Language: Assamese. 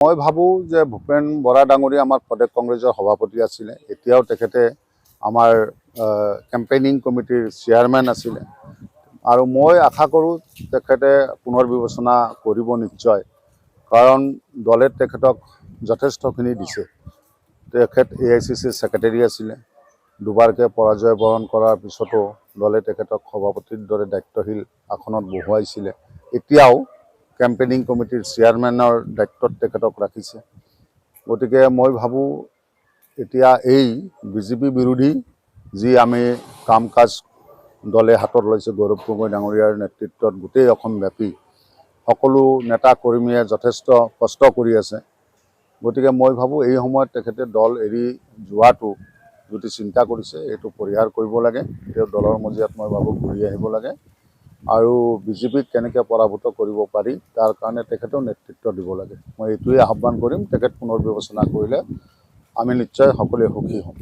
মই ভাবো যে ভূপেন বৰা ডাঙৰীয়া আমাৰ প্ৰদেশ কংগ্ৰেছৰ সভাপতি আছিলে, এতিয়াও তেখেতে আমাৰ কেম্পেইনিং কমিটিৰ চেয়াৰমেন আছিলে আৰু মই আশা কৰোঁ তেখেতে পুনৰ বিবেচনা কৰিব নিশ্চয়, কাৰণ দলে তেখেতক যথেষ্টখিনি দিছে। তেখেত AICC ছেক্ৰেটাৰী আছিলে, দুবাৰকৈ পৰাজয় বৰণ কৰাৰ পিছতো দলে তেখেতক সভাপতিৰ দৰে দায়িত্বশীল আসনত বহুৱাইছিলে। এতিয়াও কেম্পেইনিং কমিটিৰ চেয়াৰমেনৰ দায়িত্বত তেখেতক ৰাখিছে। গতিকে মই ভাবোঁ এতিয়া এই বিজেপি বিৰোধী যি আমি কাম কাজ দলে হাতত লৈছে, গৌৰৱ গগৈ ডাঙৰীয়াৰ নেতৃত্বত গোটেই অসমব্যাপী সকলো নেতা কৰ্মীয়ে যথেষ্ট কষ্ট কৰি আছে। গতিকে মই ভাবোঁ এই সময়ত তেখেতে দল এৰি যোৱাটো যদি চিন্তা কৰিছে, এইটো পৰিহাৰ কৰিব লাগে। তেওঁ দলৰ মজিয়াত মই ভাবোঁ ঘূৰি আহিব লাগে আৰু বিজেপিক কেনেকৈ পৰাভূত কৰিব পাৰি তাৰ কাৰণে তেখেতেও নেতৃত্ব দিব লাগে। মই এইটোৱে আহ্বান কৰিম, তেখেত পুনৰ বিবেচনা কৰিলে আমি নিশ্চয় সকলোৱে সুখী হ'ম।